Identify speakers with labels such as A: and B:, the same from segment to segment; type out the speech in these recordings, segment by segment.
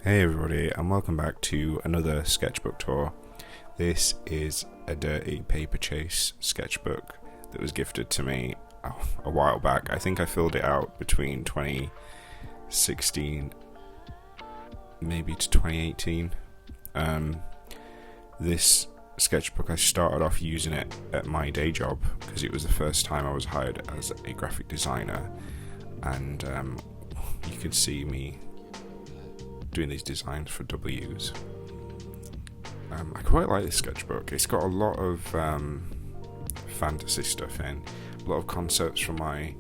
A: Hey everybody, and welcome back to another sketchbook tour. This is a dirty Paperchase sketchbook that was gifted to me a while back. I think I filled it out between 2016 maybe to 2018. This sketchbook, I started off using it at my day job because it was the first time I was hired as a graphic designer, and you could see me doing these designs for W's. I quite like this sketchbook. It's got a lot of fantasy stuff in, a lot of concepts from my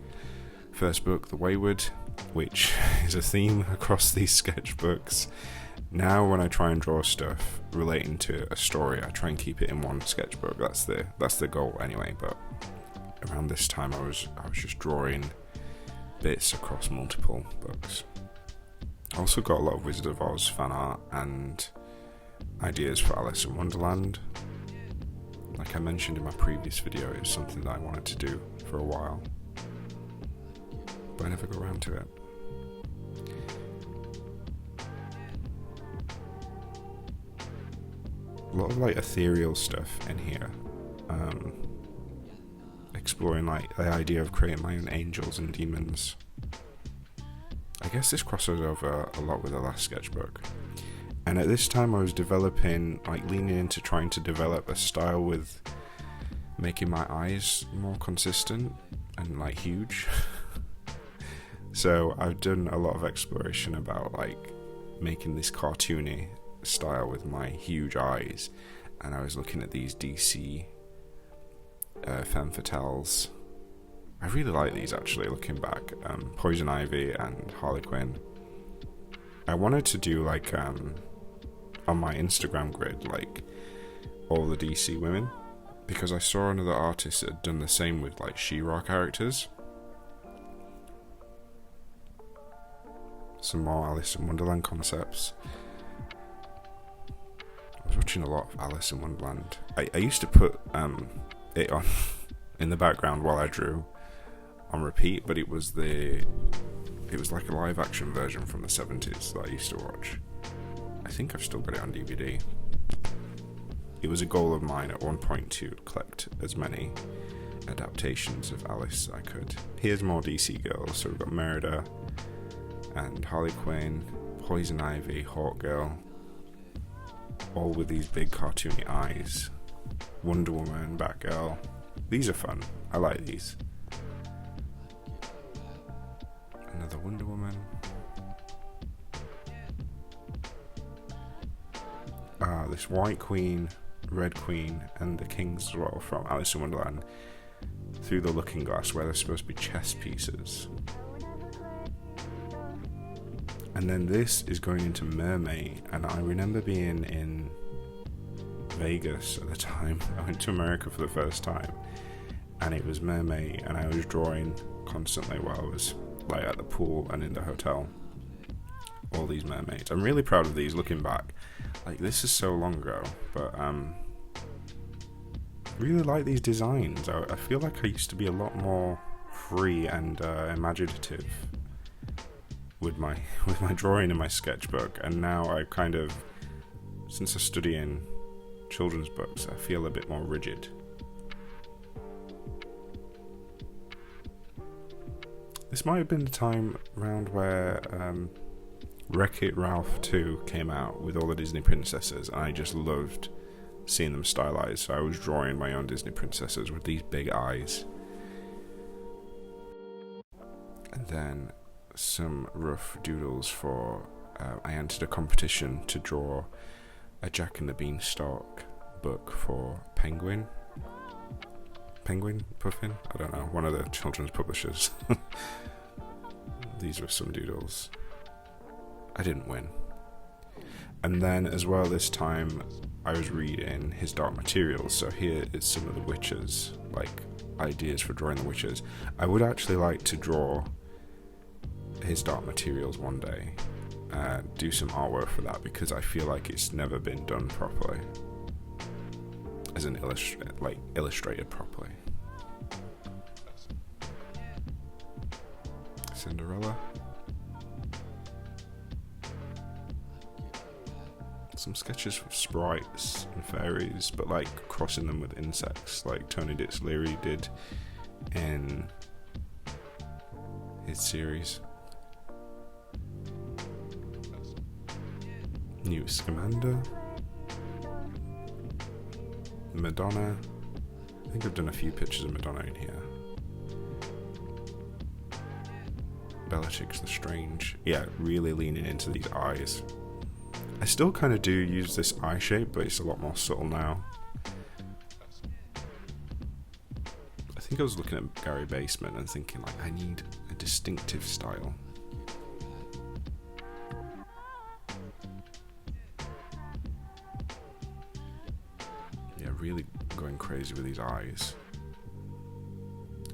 A: first book, The Wayward, which is a theme across these sketchbooks. Now when I try and draw stuff relating to a story, I try and keep it in one sketchbook. That's the goal anyway, but around this time I was just drawing bits across multiple books. I also got a lot of Wizard of Oz fan art and ideas for Alice in Wonderland. Like I mentioned in my previous video, it was something that I wanted to do for a while, but I never got around to it. A lot of like ethereal stuff in here, exploring like the idea of creating my own angels and demons. I guess this crosses over a lot with the last sketchbook, and at this time I was leaning into trying to develop a style with making my eyes more consistent and like huge. So I've done a lot of exploration about like making this cartoony style with my huge eyes, and I was looking at these DC femme fatales. I really like these actually, looking back. Poison Ivy and Harley Quinn. I wanted to do like on my Instagram grid like all the DC women, because I saw another artist that had done the same with like She-Ra characters. Some more Alice in Wonderland concepts. I was watching a lot of Alice in Wonderland. I used to put it on in the background while I drew on repeat, but it was like a live action version from the 70s that I used to watch. I think I've still got it on DVD. It was a goal of mine at one point to collect as many adaptations of Alice as I could. Here's more DC girls. So we've got Merida and Harley Quinn, Poison Ivy, Hawkgirl, all with these big cartoony eyes. Wonder Woman, Batgirl. These are fun. I like these. Another Wonder Woman. This White Queen, Red Queen, and the Kings as well from Alice in Wonderland. Through the Looking Glass, where they're supposed to be chess pieces. And then this is going into Mermaid, and I remember being in Vegas at the time. I went to America for the first time, and it was Mermaid, and I was drawing constantly while I was like at the pool and in the hotel. All these mermaids. I'm really proud of these looking back. Like, this is so long ago, but really like these designs. I feel like I used to be a lot more free and imaginative with my drawing in my sketchbook, and now I kind of, since I study in children's books, I feel a bit more rigid. This might have been the time around where Wreck-It Ralph 2 came out with all the Disney princesses, and I just loved seeing them stylized, so I was drawing my own Disney princesses with these big eyes. And then some rough doodles for I entered a competition to draw a Jack and the Beanstalk book for Penguin Puffin? I don't know, one of the children's publishers. These were some doodles. I didn't win. And then as well this time I was reading his Dark Materials, so here is some of the witches, like ideas for drawing the witches. I would actually like to draw his Dark Materials one day, do some artwork for that, because I feel like it's never been done properly, as an illustrated properly. Cinderella. some sketches of sprites and fairies, but like crossing them with insects, like Tony Leary did in his series. New Scamander, Madonna. I think I've done a few pictures of Madonna in here. Bellatrix Lestrange. Yeah, really leaning into these eyes. I still kind of do use this eye shape, but it's a lot more subtle now. I think I was looking at Gary Basement and thinking, like, I need a distinctive style. Yeah, really going crazy with these eyes.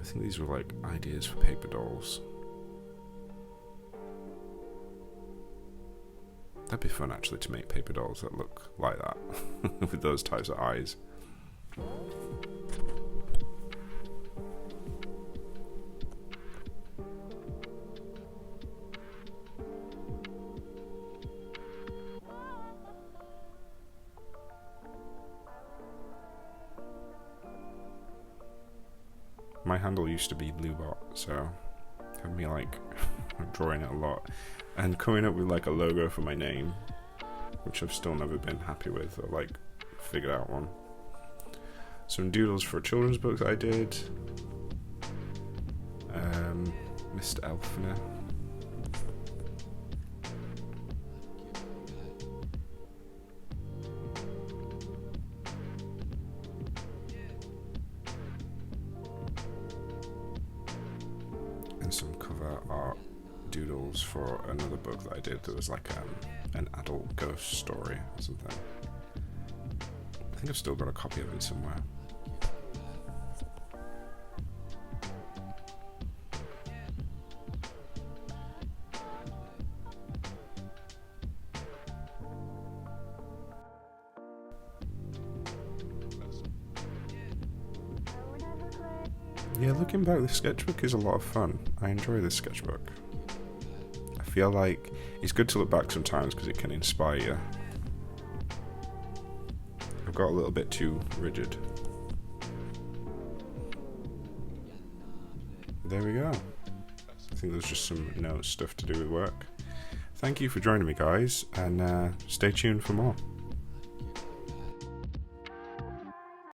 A: I think these were like ideas for paper dolls. That'd be fun actually to make paper dolls that look like that with those types of eyes. My handle used to be Bluebot, so had me like drawing it a lot and coming up with like a logo for my name, which I've still never been happy with or like figured out one. Some doodles for children's books I did. Mr. Elfner. And some cover art doodles for another book that I did that was like an adult ghost story or something. I think I've still got a copy of it somewhere. Yeah, looking back, the sketchbook is a lot of fun. I enjoy this sketchbook. I feel like it's good to look back sometimes because it can inspire you. I've got a little bit too rigid. There we go. I think there's just some notes, stuff to do with work. Thank you for joining me, guys, and stay tuned for more.